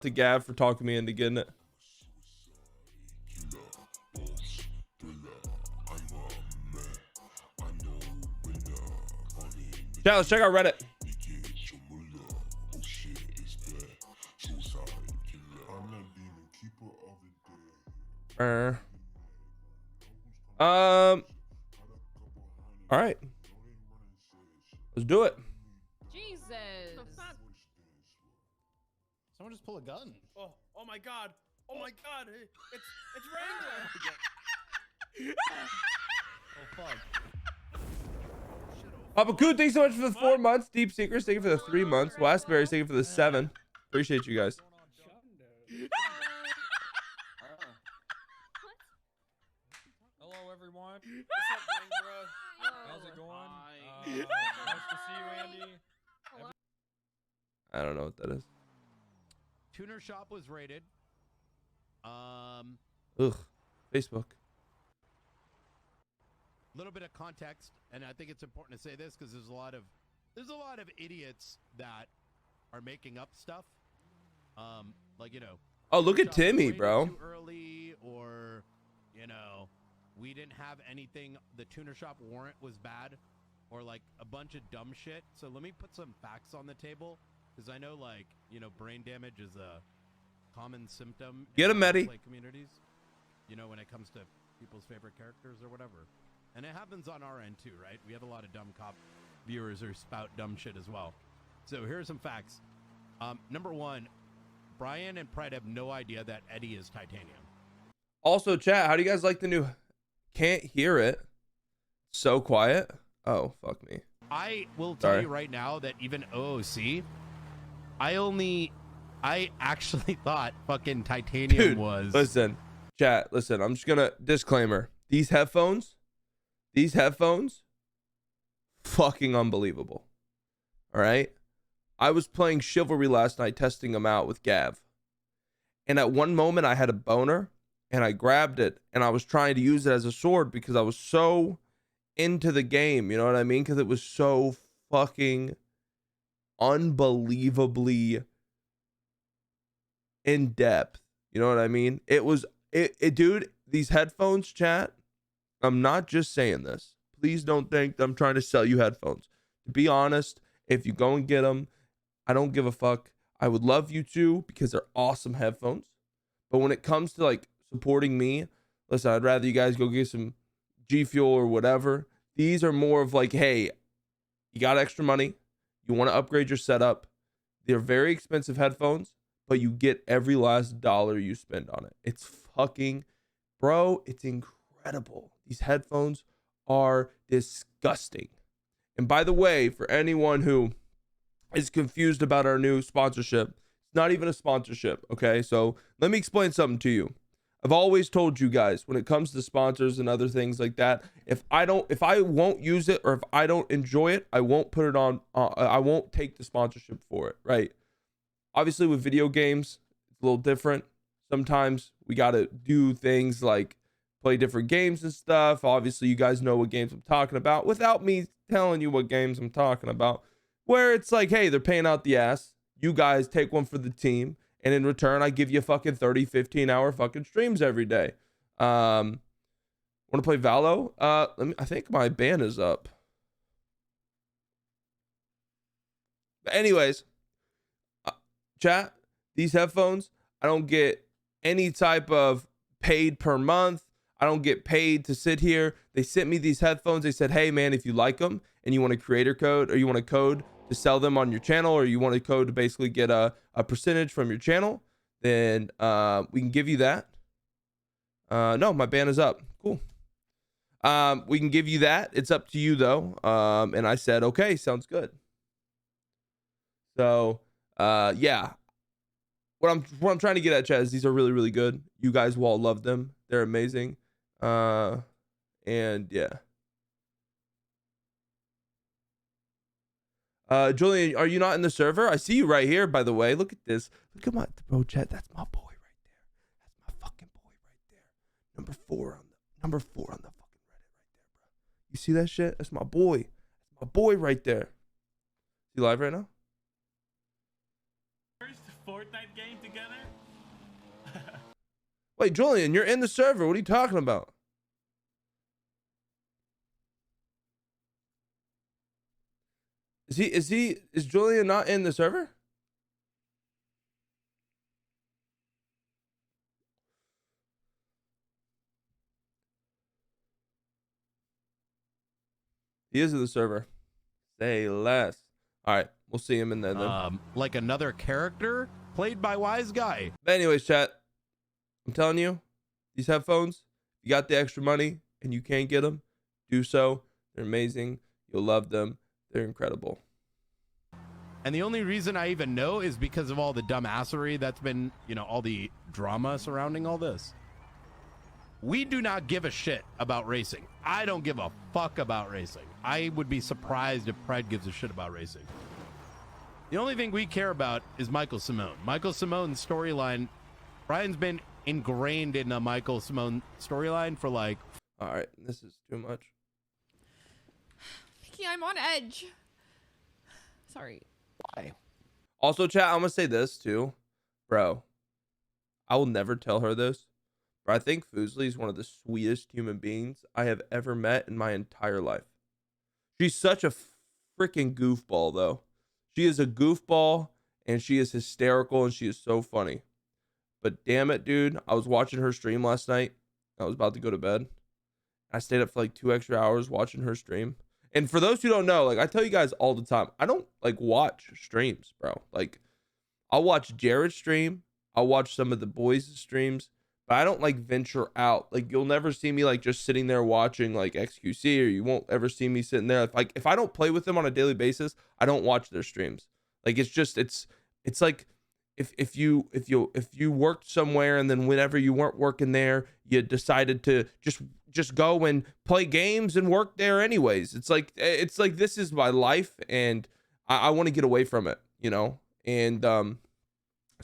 to Gav for talking me into getting it. Yeah, let's check out Reddit. All right, let's do it. Jesus. Someone just pull a gun. Oh my God. Oh my God. It's Wrangler. Oh fuck. Papa Coon, thanks so much for the 4 months. Deep Secrets, thank you for the 3 months. Westberry, thank you for the 7. Appreciate you guys. Hello, everyone. What's up, Wrangler? How's it going? Hi. Nice to see you, Andy. I don't know what that is. Tuner shop was raided. Ugh. Facebook. Little bit of context, and I think it's important to say this because there's a lot of idiots that are making up stuff. Like, you know. Oh, look at shop was Timmy, raided bro. Too early, or you know, we didn't have anything. The tuner shop warrant was bad, or like a bunch of dumb shit. So let me put some facts on the table, because I know, like, you know, brain damage is a common symptom Get in him, Eddie. cosplay communities. You know, when it comes to people's favorite characters or whatever. And it happens on our end too, right? We have a lot of dumb cop viewers who spout dumb shit as well. So here are some facts. Number one, Brian and Pride have no idea that Eddie is titanium. Also, chat, how do you guys like the new? Can't hear it. So quiet. Oh, fuck me. I will tell you right now that even OOC, I actually thought fucking titanium Dude, was. listen, chat, listen. I'm just gonna disclaimer. These headphones, fucking unbelievable. All right. I was playing Chivalry last night, testing them out with Gav. And at one moment I had a boner and I grabbed it and I was trying to use it as a sword because I was so into the game. You know what I mean? Because it was so fucking unbelievably in depth. You know what I mean? Dude, these headphones, chat. I'm not just saying this. Please don't think that I'm trying to sell you headphones. To be honest, if you go and get them, I don't give a fuck. I would love you to because they're awesome headphones. But when it comes to like supporting me, listen, I'd rather you guys go get some G Fuel or whatever. These are more of like, hey, you got extra money. You want to upgrade your setup. They're very expensive headphones, but you get every last dollar you spend on it. It's fucking, bro, it's incredible. These headphones are disgusting. And by the way, for anyone who is confused about our new sponsorship, it's not even a sponsorship, okay? So let me explain something to you. I've always told you guys when it comes to sponsors and other things like that, if I won't use it or if I don't enjoy it, I won't put it on, I won't take the sponsorship for it, right? Obviously with video games, it's a little different. Sometimes we got to do things like play different games and stuff. Obviously, you guys know what games I'm talking about without me telling you what games I'm talking about, where it's like, hey, they're paying out the ass. You guys take one for the team. And in return, I give you fucking 30, 15-hour fucking streams every day. Want to play Valo? I think my ban is up. But anyways, chat, these headphones, I don't get any type of paid per month. I don't get paid to sit here. They sent me these headphones. They said, hey, man, if you like them and you want a creator code or you want a code to sell them on your channel or you want a code to basically get a percentage from your channel, then we can give you that. No, my ban is up. Cool. We can give you that. It's up to you, though. And I said, okay, sounds good. So, yeah. What I'm trying to get at, Chaz, these are really, really good. You guys will all love them. They're amazing. And yeah. Julian, are you not in the server? I see you right here, by the way. Look at this. Look at my bro, chat. That's my boy right there. That's my fucking boy right there. Number 4 on the fucking Reddit right there, bro. You see that shit? That's my boy. That's my boy right there. Is he live right now? First Fortnite game together? Wait, Julian, you're in the server. What are you talking about? Is Julian not in the server? He is in the server. Say less. All right, we'll see him in there then. Like another character played by Wise Guy. But anyways, chat, I'm telling you, these headphones, you got the extra money and you can't get them, do so. They're amazing. You'll love them. They're incredible. And the only reason I even know is because of all the dumbassery that's been, all the drama surrounding all this. We do not give a shit about racing. I don't give a fuck about racing. I would be surprised if Pred gives a shit about racing. The only thing we care about is Michael Simone. Michael Simone's storyline, Brian's been ingrained in a Michael Simone storyline for like... All right, this is too much. Mickey, I'm on edge. Sorry. Why? Also, chat, I'm going to say this too. Bro, I will never tell her this, but I think Fuslie is one of the sweetest human beings I have ever met in my entire life. She's such a freaking goofball, though. She is a goofball, and she is hysterical, and she is so funny. But damn it, dude, I was watching her stream last night. I was about to go to bed. I stayed up for like 2 extra hours watching her stream. And for those who don't know, like I tell you guys all the time, I don't like watch streams, bro. Like I'll watch Jared's stream. I'll watch some of the boys' streams, but I don't like venture out. Like you'll never see me like just sitting there watching like XQC, or you won't ever see me sitting there. If I don't play with them on a daily basis, I don't watch their streams. Like it's like if you worked somewhere and then whenever you weren't working there, you decided to just go and play games and work there anyways. It's like this is my life, and I want to get away from it, and so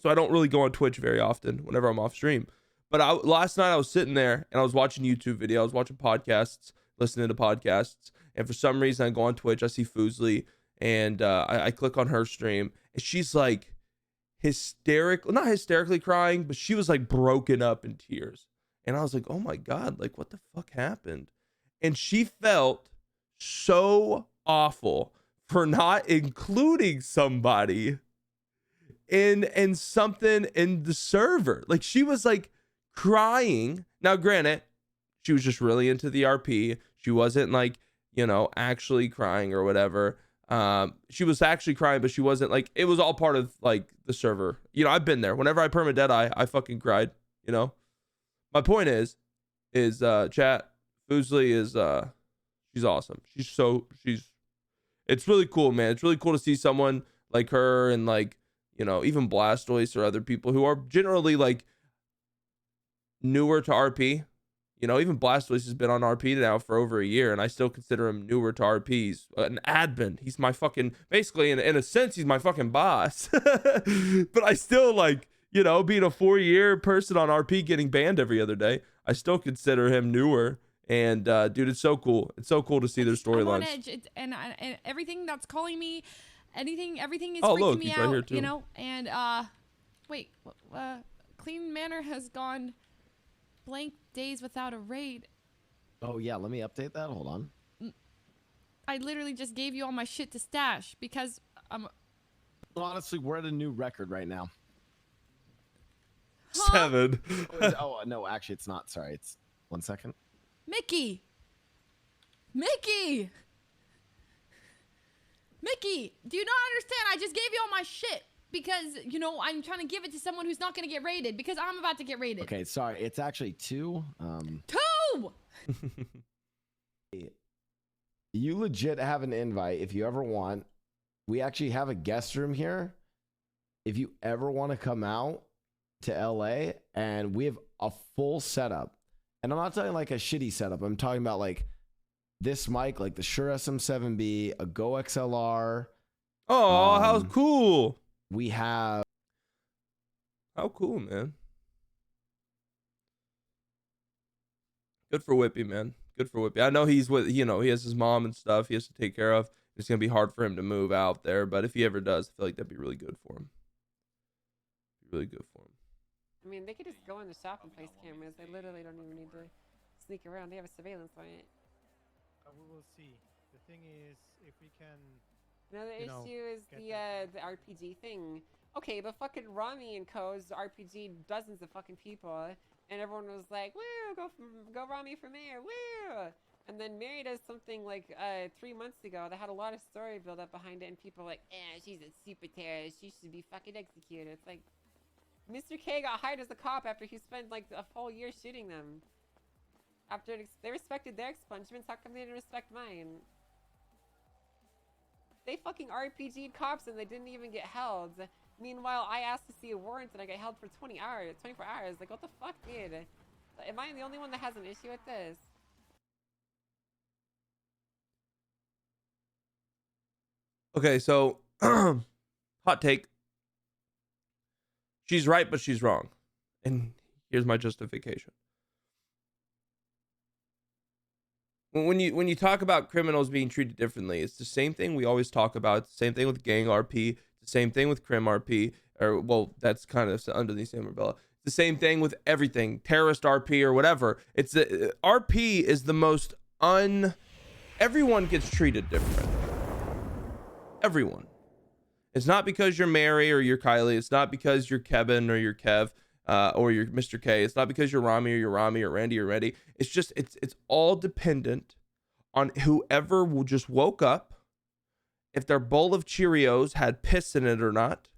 I don't really go on Twitch very often whenever I'm off stream. But last night I was sitting there and I was watching YouTube videos, I was watching podcasts, listening to podcasts, and for some reason I go on Twitch, I see Fuslie, and I click on her stream, and she's like not hysterically crying, but she was like broken up in tears. And I was like, oh my God, like what the fuck happened? And she felt so awful for not including somebody in something in the server. Like she was like crying. Now, granted, she was just really into the RP. She wasn't like, actually crying or whatever. She was actually crying, but she wasn't like, it was all part of like the server. I've been there. Whenever I perma Deadeye, I fucking cried, My point is chat, Fuslie is she's awesome. It's really cool, man. It's really cool to see someone like her and like, even Blastoise or other people who are generally like newer to RP. Even Blastoise has been on RP now for over a year, and I still consider him newer to RP. He's an admin. He's my fucking, basically in a sense, he's my fucking boss. But I still like, being a 4-year person on RP getting banned every other day, I still consider him newer. And dude, it's so cool. It's so cool to see their storylines. I'm on edge, and everything that's calling me, everything is oh, freaking look, me he's out. right here too. And wait, Clean Manor has gone blank days without a raid. Oh yeah, let me update that. Hold on. I literally just gave you all my shit to stash because I'm. Honestly, we're at a new record right now. 7. Oh no, actually, it's not. Sorry, it's 1 second. Mickey, do you not understand? I just gave you all my shit because I'm trying to give it to someone who's not going to get raided because I'm about to get raided. Okay, sorry, it's actually 2. 2. You legit have an invite if you ever want. We actually have a guest room here. If you ever want to come out to LA, and we have a full setup. And I'm not talking like a shitty setup. I'm talking about like this mic, like the Shure SM7B, a Go XLR. Oh, how cool. We have. How cool, man. Good for Whippy, man. Good for Whippy. I know he's with, he has his mom and stuff he has to take care of. It's going to be hard for him to move out there, but if he ever does, I feel like that'd be really good for him. Really good for him. I mean, they could just go in the shop and place cameras. They literally don't even need to sneak around. They have a surveillance on it. We will see. The thing is, if we can. Another You know, issue is get the RPG thing. Okay, but fucking Rami and Co's RPG dozens of fucking people, and everyone was like, "Woo, go Rami for mayor, woo!" And then Mary does something like 3 months ago that had a lot of story build up behind it, and people were like, she's a super terrorist. She should be fucking executed. It's like, Mr. K got hired as a cop after he spent like a whole year shooting them. After they respected their expungements, how come they didn't respect mine? They fucking RPG'd cops and they didn't even get held. Meanwhile, I asked to see a warrant and I got held for 24 hours. Like, what the fuck, dude? Am I the only one that has an issue with this? Okay, so hot take. She's right, but she's wrong. And here's my justification. When you talk about criminals being treated differently, it's the same thing we always talk about. It's the same thing with gang RP. It's the same thing with crim RP. Or, well, that's kind of under the same umbrella. It's the same thing with everything. Terrorist RP or whatever. It's the RP is the most everyone gets treated different. Everyone. It's not because you're Mary or you're Kylie. It's not because you're Kevin or you're Kev. Or you're Mr. K. It's not because you're Rami or you're Rami or Randy or Reddy. It's just it's all dependent on whoever just woke up, if their bowl of Cheerios had piss in it or not,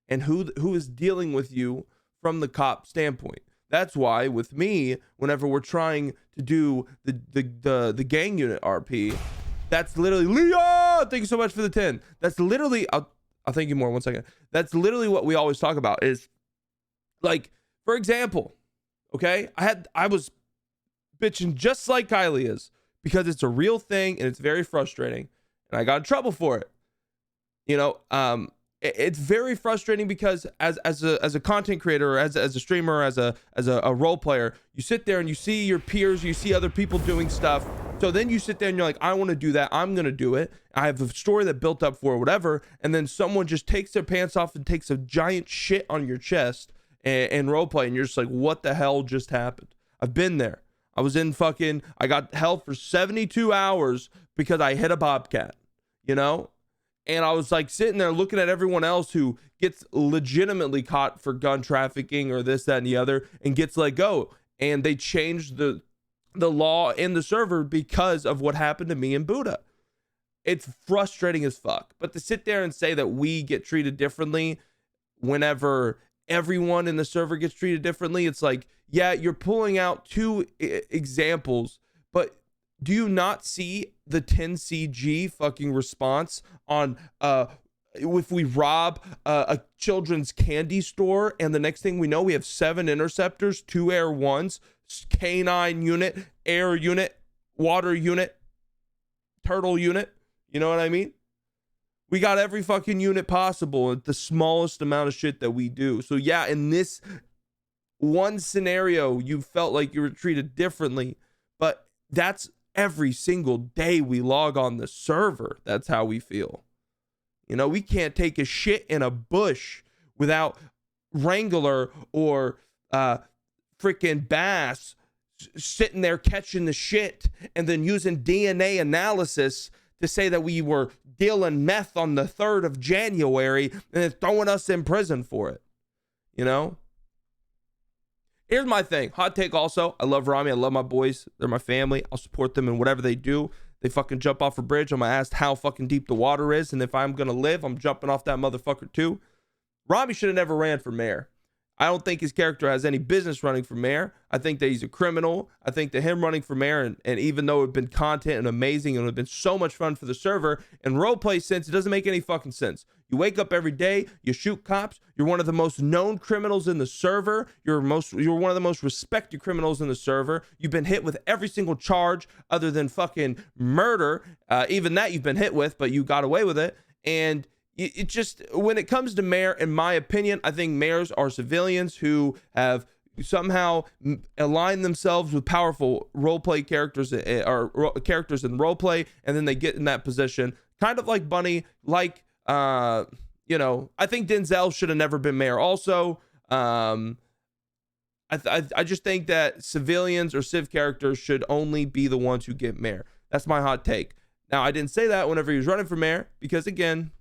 and who is dealing with you from the cop standpoint. That's why with me, whenever we're trying to do the gang unit RP, that's literally Leah. Thank you so much for the 10. That's literally I'll thank you more. 1 second. That's literally what we always talk about is like. For example, okay, I was bitching just like Kylie is because it's a real thing and it's very frustrating and I got in trouble for it. You know, it's very frustrating because as a content creator or as a streamer or as a role player, you sit there and you see your peers, you see other people doing stuff. So then you sit there and you're like, I want to do that. I'm going to do it. I have a story that built up for whatever. And then someone just takes their pants off and takes a giant shit on your chest and roleplay, and you're just like, what the hell just happened? I've been there. I was in I got held for 72 hours because I hit a bobcat, you know? And I was like sitting there looking at everyone else who gets legitimately caught for gun trafficking or this, that, and the other and gets let go. And they changed the law in the server because of what happened to me and Buddha. It's frustrating as fuck. But to sit there and say that we get treated differently whenever everyone in the server gets treated differently, it's like, yeah, you're pulling out two examples, but do you not see the 10CG fucking response on if we rob a children's candy store and the next thing we know we have 7 interceptors, 2 air 1s, canine unit, air unit, water unit, turtle unit, you know what I mean? We got every fucking unit possible at the smallest amount of shit that we do. So yeah, in this one scenario, you felt like you were treated differently, but that's every single day we log on the server. That's how we feel. You know, we can't take a shit in a bush without Wrangler or freaking Bass sitting there catching the shit and then using DNA analysis to say that we were dealing meth on the 3rd of January and then throwing us in prison for it. You know? Here's my thing. Hot take also. I love Rami. I love my boys. They're my family. I'll support them in whatever they do. They fucking jump off a bridge. I'm going to ask how fucking deep the water is. And if I'm going to live, I'm jumping off that motherfucker too. Rami should have never ran for mayor. I don't think his character has any business running for mayor. I think that he's a criminal. I think that him running for mayor, and even though it's been content and amazing and it would have been so much fun for the server, and roleplay sense, it doesn't make any fucking sense. You wake up every day, you shoot cops, you're one of the most known criminals in the server, you're one of the most respected criminals in the server, you've been hit with every single charge other than fucking murder, even that you've been hit with, but you got away with it, and it just, when it comes to mayor, in my opinion, I think mayors are civilians who have somehow aligned themselves with powerful roleplay characters or characters in roleplay, and then they get in that position, kind of like Bunny, like you know, I think Denzel should have never been mayor also. I just think that civilians or civ characters should only be the ones who get mayor. That's my hot take. Now, I didn't say that whenever he was running for mayor because, again,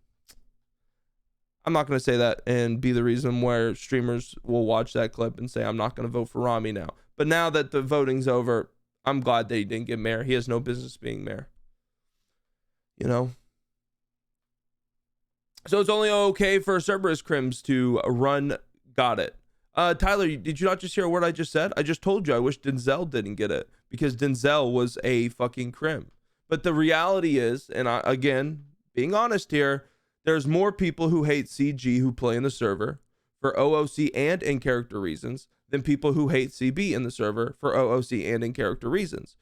I'm not going to say that and be the reason where streamers will watch that clip and say I'm not going to vote for Rami now. But now that the voting's over, I'm glad that he didn't get mayor. He has no business being mayor. You know? So it's only okay for Cerberus Crims to run Got It. Tyler, did you not just hear what I just said? I just told you I wish Denzel didn't get it because Denzel was a fucking Crim. But the reality is, and again, being honest here, there's more people who hate CG who play in the server for OOC and in character reasons than people who hate CB in the server for OOC and in character reasons.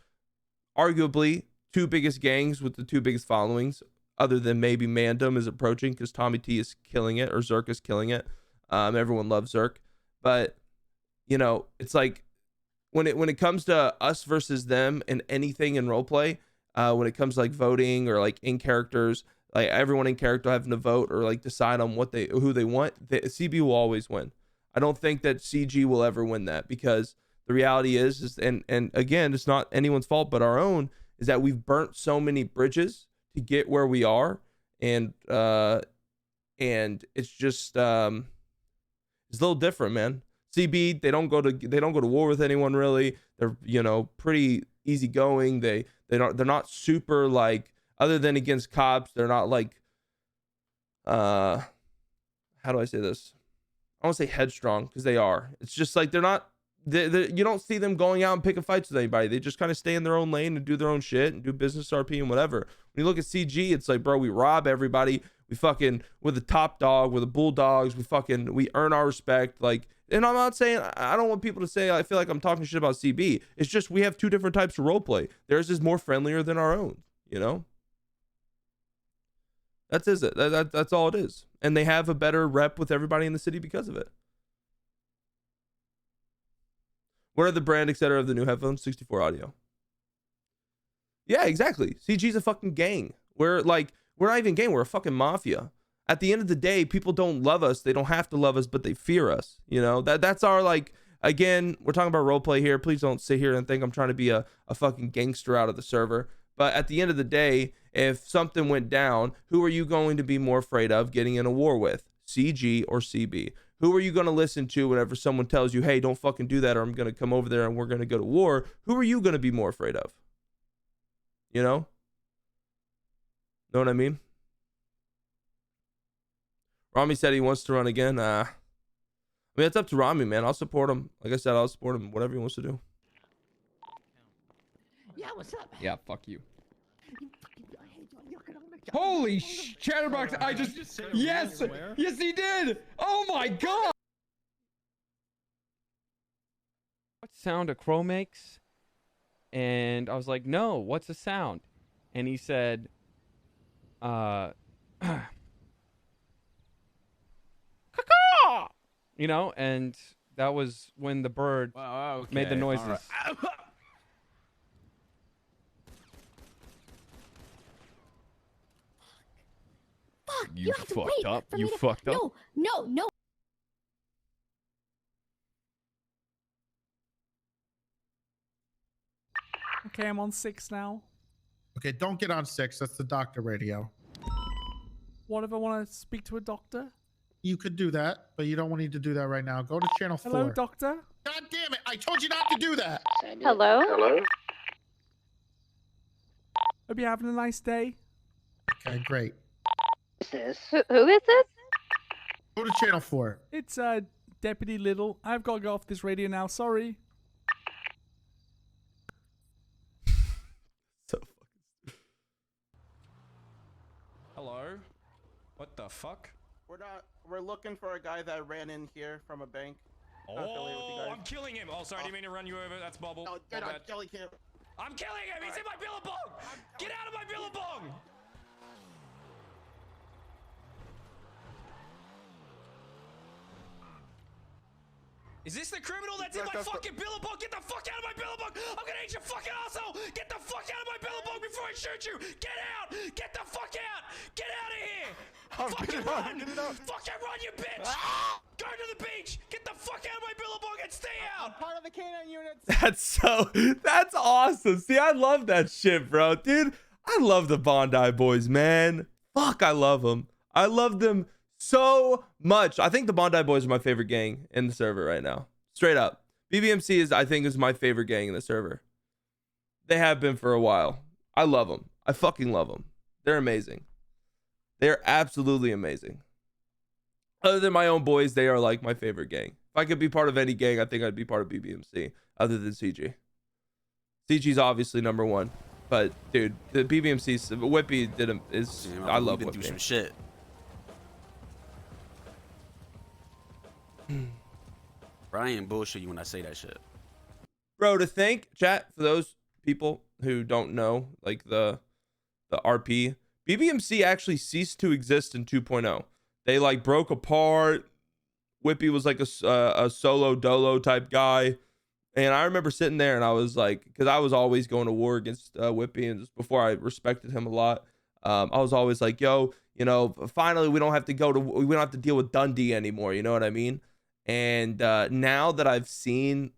Arguably, two biggest gangs with the two biggest followings, other than maybe Mandem is approaching because Tommy T is killing it or Zerk is killing it. Everyone loves Zerk. But, you know, it's like when it comes to us versus them and anything in roleplay, when it comes to like voting or like in characters, like everyone in character having to vote or like decide on who they want, CB will always win. I don't think that CG will ever win that because the reality is and again, it's not anyone's fault but our own, is that we've burnt so many bridges to get where we are, and it's just it's a little different, man. CB, they don't go to war with anyone really. They're, you know, pretty easygoing. They're not super like, other than against cops, they're not like how do I say this? I won't say headstrong because they are. It's just like they're not. You don't see them going out and picking fights with anybody. They just kind of stay in their own lane and do their own shit and do business RP and whatever. When you look at CG, it's like, bro, we rob everybody. We fucking, we're the top dog. We're the bulldogs. We earn our respect. Like, and I'm not saying, I don't want people to say I feel like I'm talking shit about CB. It's just we have two different types of roleplay. Theirs is more friendlier than our own, you know? That's it. That's all it is. And they have a better rep with everybody in the city because of it. What are the brand, etc. of the new headphones? 64 audio. Yeah, exactly. CG's a fucking gang. We're not even gang. We're a fucking mafia. At the end of the day, people don't love us. They don't have to love us, but they fear us. You know, that's our, like, again, we're talking about roleplay here. Please don't sit here and think I'm trying to be a fucking gangster out of the server. But at the end of the day, if something went down, who are you going to be more afraid of getting in a war with? CG or CB? Who are you going to listen to whenever someone tells you, hey, don't fucking do that, or I'm going to come over there and we're going to go to war? Who are you going to be more afraid of? You know? Know what I mean? Rami said he wants to run again. I mean, it's up to Rami, man. I'll support him. Like I said, I'll support him, whatever he wants to do. Yeah, what's up? Yeah, fuck you. Holy Chatterbox, I just yes, yes he did. Oh my god. What sound a crow makes? And I was like, no, what's a sound? And he said, caw, you know, and that was when the bird made the noises. Right. Fuck, You have to fucked wait up. for You me to- fucked up. No. Okay, I'm on 6 now. Okay, don't get on 6. That's the doctor radio. What if I want to speak to a doctor? You could do that, but you don't need to do that right now. Go to channel 4. Hello, doctor? God damn it! I told you not to do that. Hello? Hello? Hope you're having a nice day. Okay, great. Who is this? Go to channel 4. It's Deputy Little. I've got to go off this radio now. Sorry. Hello? What the fuck? We're looking for a guy that ran in here from a bank. Oh, I'm killing him. Oh, sorry, I didn't mean to run you over. That's Bubble. No, you're not killing him. I'm killing him. He's in my billabong. Get out of my billabong. Is this the criminal that's in my fucking billabong? Get the fuck out of my billabong! I'm gonna eat your fucking asshole! Get the fuck out of my billabong before I shoot you! Get out! Get the fuck out! Get out of here! Fucking run! Fucking run, you bitch! Go to the beach! Get the fuck out of my billabong and stay out! I'm part of the canine unit. That's awesome. See, I love that shit, bro. Dude, I love the Bondi Boys, man. Fuck, I love them. I love them so much. I think the Bondi Boys are my favorite gang in the server right now. Straight up. BBMC is, I think, is my favorite gang in the server. They have been for a while. I love them. I fucking love them. They're amazing. They're absolutely amazing. Other than my own boys, they are like my favorite gang. If I could be part of any gang, I think I'd be part of BBMC other than CG. CG's obviously number one. But dude, the BBMC, Whippy did him is I love Whippy. Whippy. Been through some shit. Brian bullshit you when I say that shit. Bro, to think, chat, for those people who don't know, like the RP, BBMC actually ceased to exist in 2.0. They like broke apart. Whippy was like a solo dolo type guy. And I remember sitting there and I was like, because I was always going to war against Whippy, and just before I respected him a lot, I was always like, yo, you know, finally we don't have to deal with Dundee anymore. You know what I mean? And now that I've seen,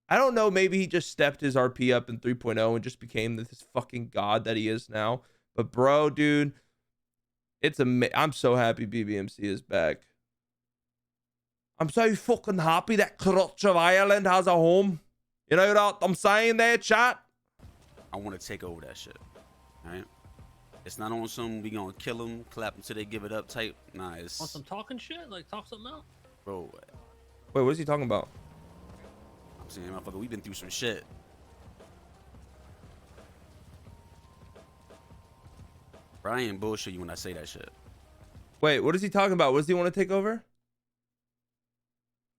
I don't know, maybe he just stepped his RP up in 3.0 and just became this fucking god that he is now. But bro, dude, I'm so happy BBMC is back. I'm so fucking happy that Crotch of Ireland has a home. You know what I'm saying there, chat? I want to take over that shit. Right? It's not on some we gonna kill them, clap until they give it up type. Nah, it's Want some talking shit? Like talk something out? bro. Wait, what is he talking about? I'm saying, motherfucker, we've been through some shit. Brian bullshit you when I say that shit. Wait, what is he talking about? What does he want to take over?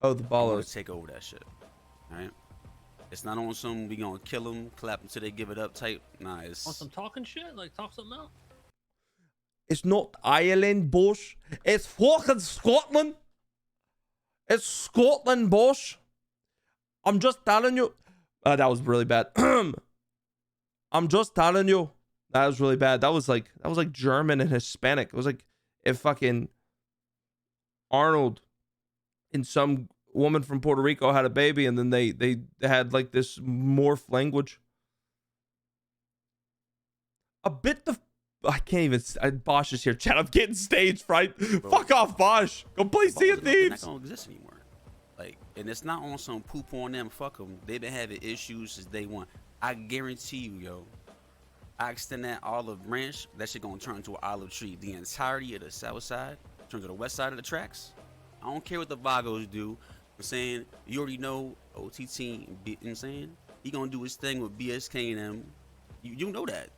Oh, the I want ballers. to take over that shit. Right? It's not on some we gonna kill them, clap until they give it up type. Nah, it's Want some talking shit? Like talk something out? It's not Ireland, boss. It's fucking Scotland. It's Scotland, boss. I'm just telling you. That was really bad. I'm just telling you. That was really bad. That was like German and Hispanic. It was like if fucking Arnold and some woman from Puerto Rico had a baby, and then they had like this morph language. A bit the I can't even. Bosch is here. Chat. I'm getting stage fright. Bro, fuck off, Bosch. Go play Sea of Thieves. Not gonna exist anymore. Like, and it's not on some poop on them. Fuck them. They've been having issues since day one. I guarantee you, yo. I extend that olive branch. That shit gonna turn into an olive tree. The entirety of the south side turn to the west side of the tracks. I don't care what the Vagos do. I'm saying you already know OTT. You know what I'm saying he gonna do his thing with BSK and them. You know that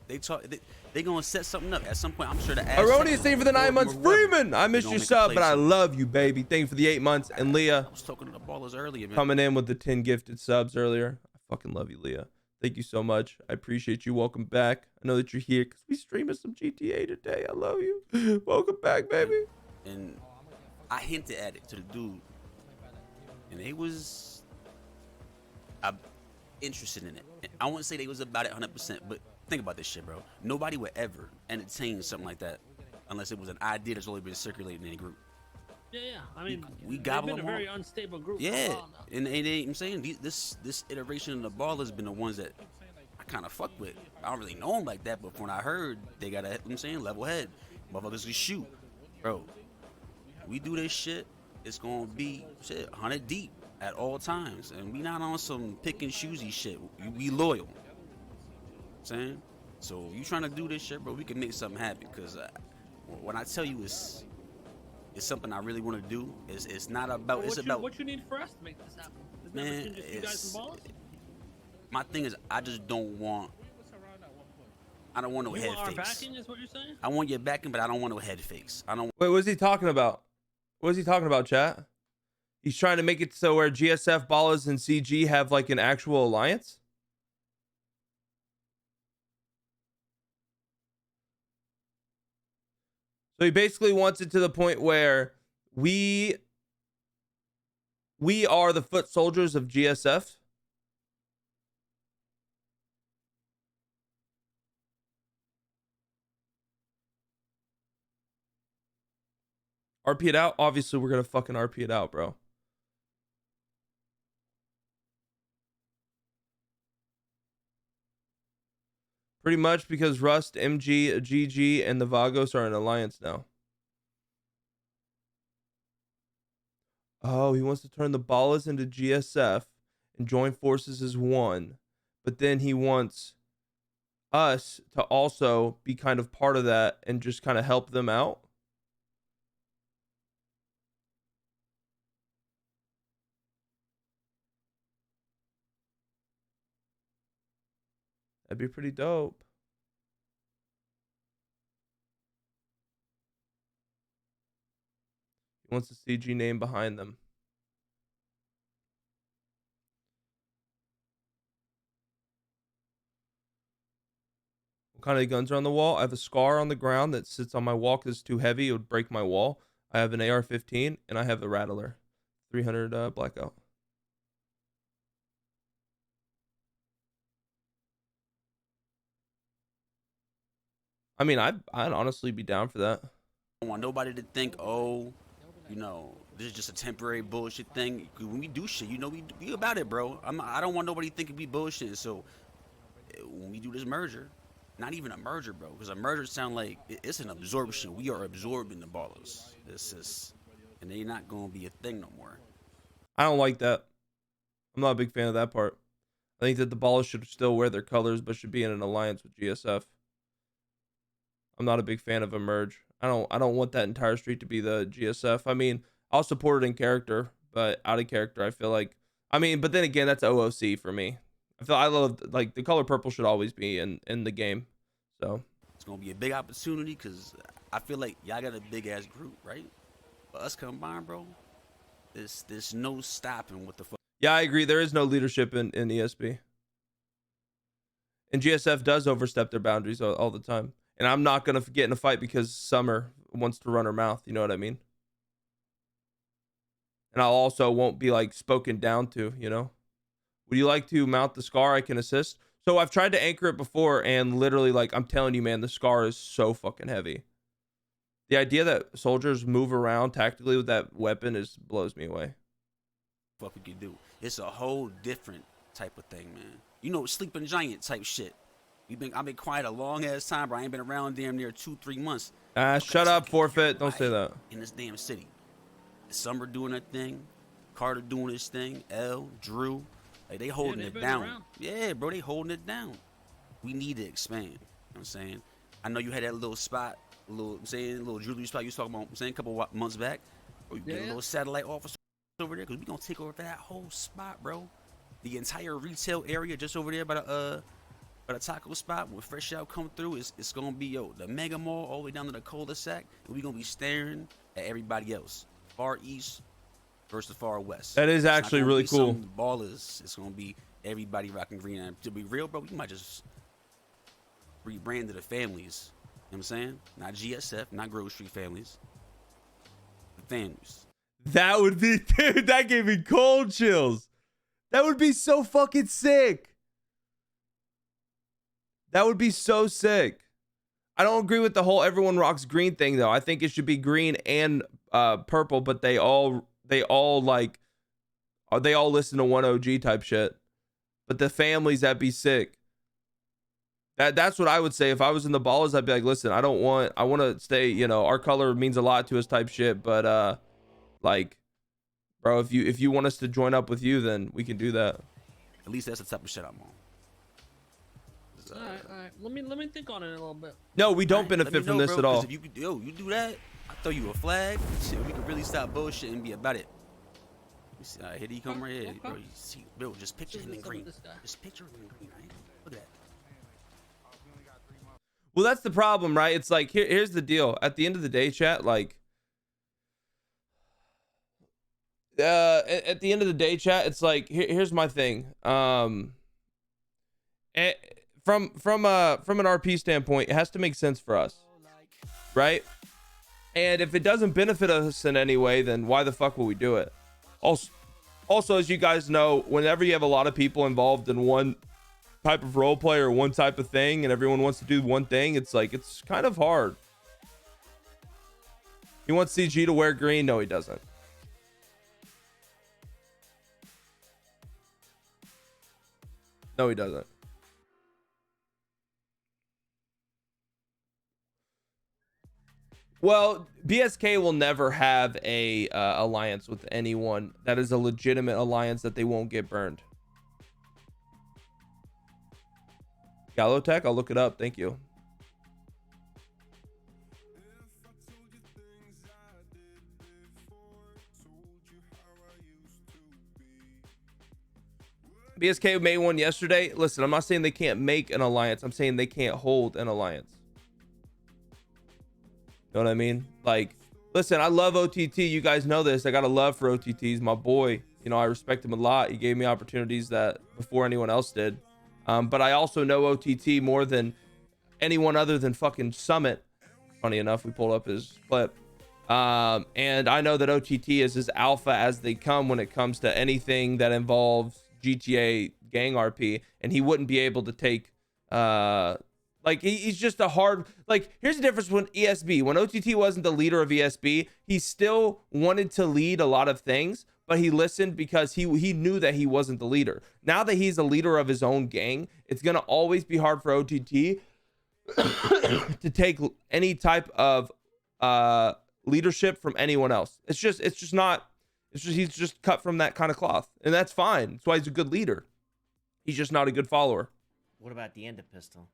they gonna set something up at some point. I'm sure the Erroneous thing for the 9 months. Freeman, I missed your sub, but I love you, baby. Thank you for the 8 months. And Leah, I was talking to the ballers earlier, man. Coming in with the 10 gifted subs earlier. I fucking love you, Leah. Thank you so much. I appreciate you. Welcome back. I know that you're here because we streaming some GTA today. I love you. Welcome back, baby. And I hinted at it to the dude, and they was interested in it. I wouldn't say they was about it 100%, but think about this shit, bro. Nobody would ever entertain something like that unless it was an idea that's only been circulating in a group. Yeah. I mean, we gobble they've been them a very all. unstable group. Yeah, and I'm saying this iteration of the ball has been the ones that I kind of fuck with. I don't really know them like that, but when I heard they got a, level head, motherfuckers can shoot, bro. We do this shit, it's gonna be shit 100 deep at all times, and we not on some pick and choosy shit. We loyal. Saying, so you trying to do this shit, bro? We can make something happen. Cause when I tell you it's something I really want to do. It's not about. Well, it's about what you need for us to make this happen. Man, you guys and balls? My thing is, I just don't want. I don't want no head want our fakes. backing, is what you're saying? I want your backing, but I don't want no head fakes. I don't. Wait, what's he talking about? What is he talking about, chat? He's trying to make it so where GSF, Ballas, and CG have like an actual alliance? So he basically wants it to the point where we We are the foot soldiers of GSF. RP it out. Obviously, we're gonna fucking RP it out, bro. Pretty much because Rust, MG, GG, and the Vagos are in alliance now. Oh, he wants to turn the Ballas into GSF and join forces as one. But then he wants us to also be kind of part of that and just kind of help them out. That'd be pretty dope. He wants the CG name behind them. What kind of guns are on the wall? I have a Scar on the ground that sits on my wall because it's too heavy. It would break my wall. I have an AR-15 and I have a Rattler. 300 blackout. I mean, I'd honestly be down for that. I don't want nobody to think, oh, you know, this is just a temporary bullshit thing. When we do shit, you know, we about it, bro. I don't want nobody thinking we bullshit. So when we do this merger, not even a merger, bro, because a merger sound like it's an absorption. We are absorbing the Ballas. This is, and they're not gonna be a thing no more. I don't like that. I'm not a big fan of that part. I think that the Ballas should still wear their colors, but should be in an alliance with GSF. I'm not a big fan of a merge. I don't want that entire street to be the GSF. I mean, I'll support it in character, but out of character, I feel like. I mean, but then again, that's OOC for me. I love, like, the color purple should always be in the game. So it's gonna be a big opportunity because I feel like y'all got a big ass group, right? For us combined, bro, there's no stopping what the fuck. Yeah, I agree. There is no leadership in ESB. And GSF does overstep their boundaries all the time. And I'm not going to get in a fight because Summer wants to run her mouth. You know what I mean? And I also won't be, like, spoken down to, you know? Would you like to mount the Scar? I can assist. So I've tried to anchor it before, and literally, like, I'm telling you, man, the Scar is so fucking heavy. The idea that soldiers move around tactically with that weapon blows me away. Fuck we can do. It's a whole different type of thing, man. You know, sleeping giant type shit. I've been quiet a long ass time, bro. I ain't been around damn near 2-3 months. Shut up, forfeit. Don't say that. In this damn city. Summer doing her thing, Carter doing his thing, L, Drew, like they holding it down. Around. Yeah, bro, they holding it down. We need to expand. You know what I'm saying? I know you had that little spot, little jewelry spot you was talking about, I'm saying, a couple months back. Or you get a little satellite office over there, because we gonna take over that whole spot, bro. The entire retail area just over there by the taco spot where Fresh Out come through, it's gonna be the mega mall all the way down to the cul-de-sac, and we gonna be staring at everybody else. Far east versus the far west. That is actually really cool. Ballers, it's gonna be everybody rocking green. And to be real, bro, we might just rebrand the families. You know what I'm saying? Not GSF, not Grove Street families. The families. That would be, dude, that gave me cold chills. That would be so fucking sick. That would be so sick. I don't agree with the whole everyone rocks green thing though. I think it should be green and purple, but they all listen to one OG type shit. But the families, that'd be sick. That's what I would say if I was in the Ballas. I'd be like, listen, I want to stay, you know, our color means a lot to us type shit, but like, bro, if you want us to join up with you, then we can do that. At least that's the type of shit I'm on. All right. Let me think on it a little bit. No, we don't benefit from this at all. If you do that, I'll throw you a flag. Shit, we can really stop bullshit and be about it. See, here he come right here, bro. You see, bro, just picture him in green. Just picture him in green, right? Look at that. Well, that's the problem, right? It's like, here's the deal. At the end of the day, chat, like, at the end of the day, chat, it's like, here's my thing. From an RP standpoint, it has to make sense for us, right? And if it doesn't benefit us in any way, then why the fuck will we do it? Also, as you guys know, whenever you have a lot of people involved in one type of role play or one type of thing and everyone wants to do one thing, it's like, it's kind of hard. He wants CG to wear green. No, he doesn't. No, he doesn't. Well, BSK will never have a alliance with anyone that is a legitimate alliance that they won't get burned. Gallo Tech, I'll look it up. Thank you. BSK made one yesterday. Listen, I'm not saying they can't make an alliance. I'm saying they can't hold an alliance. You know what I mean? Like, listen, I love OTT. You guys know this. I got a love for OTT. He's my boy. You know, I respect him a lot. He gave me opportunities that before anyone else did. But I also know OTT more than anyone other than fucking Summit. Funny enough, we pulled up his clip. And I know that OTT is as alpha as they come when it comes to anything that involves GTA gang RP, and he wouldn't be able to take like he's just a hard, like, here's the difference when ESB, when OTT wasn't the leader of ESB, he still wanted to lead a lot of things, but he listened because he knew that he wasn't the leader. Now that he's the leader of his own gang, it's gonna always be hard for OTT to take any type of leadership from anyone else. It's just not. He's just cut from that kind of cloth, and that's fine. That's why he's a good leader. He's just not a good follower. What about the end of pistol?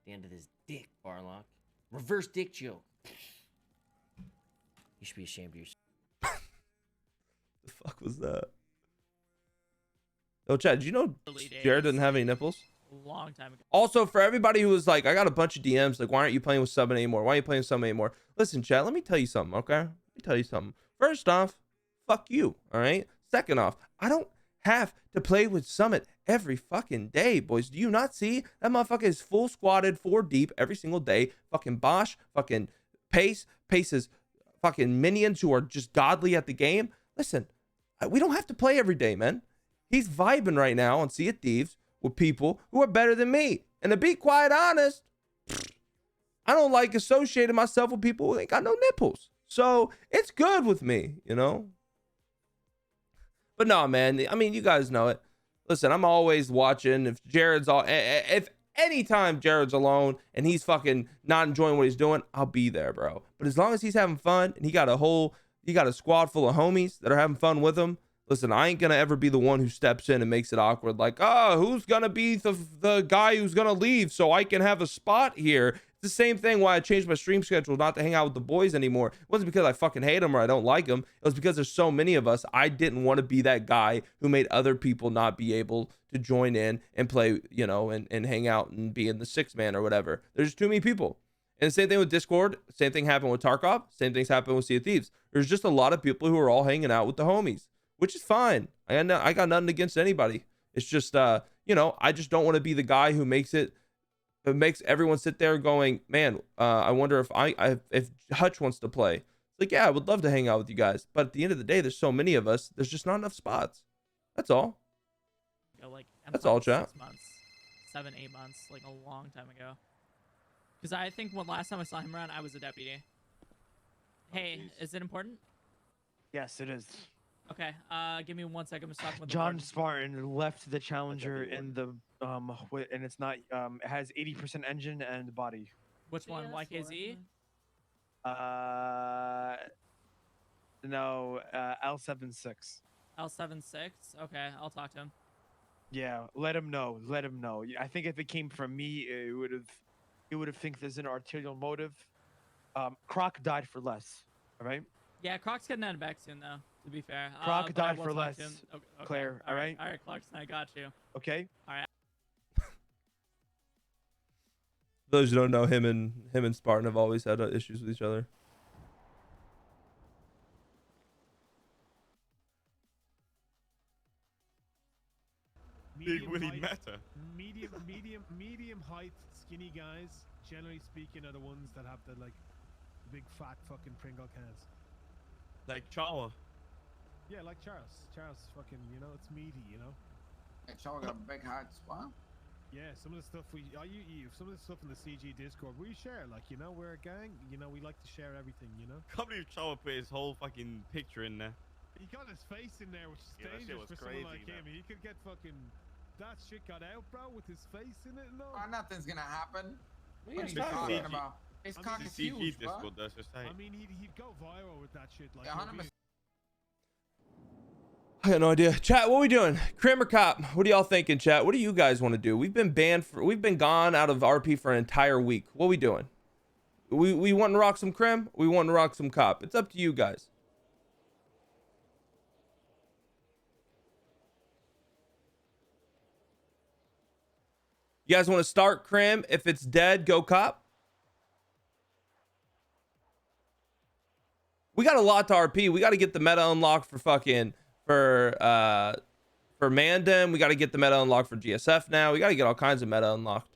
The end of this dick, Barlock. Reverse dick joke. You should be ashamed of yourself. The fuck was that? Oh, Chad, did you know Jared didn't have any nipples? A long time ago. Also, for everybody who was like, I got a bunch of DMs, like, why aren't you playing with Summit anymore? Why aren't you playing with Summit anymore? Listen, Chad, let me tell you something, okay? Let me tell you something. First off, fuck you, all right? Second off, I don't have to play with Summit every fucking day, boys. Do you not see that motherfucker is full squatted 4 deep every single day? Fucking Bosch, fucking Pace's fucking minions who are just godly at the game. Listen, we don't have to play every day, man. He's vibing right now on Sea of Thieves with people who are better than me. And to be quite honest, I don't like associating myself with people who ain't got no nipples. So it's good with me, you know? But no, man, I mean, you guys know it. Listen, I'm always watching. If anytime Jared's alone and he's fucking not enjoying what he's doing, I'll be there, bro. But as long as he's having fun and he got a squad full of homies that are having fun with him, listen, I ain't gonna ever be the one who steps in and makes it awkward. Like, who's gonna be the guy who's gonna leave so I can have a spot here? The same thing why I changed my stream schedule not to hang out with the boys anymore. It wasn't because I fucking hate them or I don't like them. It was because there's so many of us. I didn't want to be that guy who made other people not be able to join in and play, you know, and hang out and be in the 6-man or whatever. There's too many people. And the same thing with Discord. Same thing happened with Tarkov. Same things happened with Sea of Thieves. There's just a lot of people who are all hanging out with the homies, which is fine. I got nothing against anybody. It's just, you know, I just don't want to be the guy who makes everyone sit there going, man, I wonder if Hutch wants to play. It's like, yeah, I would love to hang out with you guys, but at the end of the day, there's so many of us, there's just not enough spots. That's all. That's all, chat. 6 months, 7, 8 months, like a long time ago. Because I think when last time I saw him around, I was a deputy. Hey, is it important? Yes, it is. Okay, give me 1 second. I'm talking with the John warden. Spartan left the Challenger in the and it's not it has 80% engine and body. Which one? YKZ? No, L76. L76. Okay, I'll talk to him. Yeah, let him know. Let him know. I think if it came from me, it would have think there's an arterial motive. Croc died for less. All right. Yeah, Croc's getting out of back soon, though. To be fair, Croc but I died will for talk less. to him. Okay, Claire, all right? All right, Clarkson, I got you. Okay. All right. Those who don't know, him and Spartan have always had issues with each other. Big Willie Meta. Medium height, skinny guys, generally speaking, are the ones that have the big fat fucking Pringle cans. Like Chawa. Yeah, like Charles. Charles fucking, you know, it's meaty, you know. Hey, Charles got a big heart. Wow. Yeah, some of the stuff some of the stuff in the CG Discord we share, like, you know, we're a gang, you know, we like to share everything, you know. Can't believe Charles put his whole fucking picture in there. He got his face in there, which is Yeah, that shit dangerous was for crazy, someone like him. man. He could get fucking that shit got out, bro, with his face in it and all. Oh, nothing's gonna happen. What What are you talking about? His cock is huge, bro. I mean, he'd go viral with that shit. Like, Yeah, 100%. I got no idea. Chat, what are we doing? Crim or cop? What are y'all thinking, chat? What do you guys want to do? We've been gone out of RP for an entire week. What are we doing? We want to rock some crim? We want to rock some cop. It's up to you guys. You guys want to start crim? If it's dead, go cop. We got a lot to RP. We got to get the meta unlocked for Mandem. We got to get the meta unlocked for GSF now. We got to get all kinds of meta unlocked.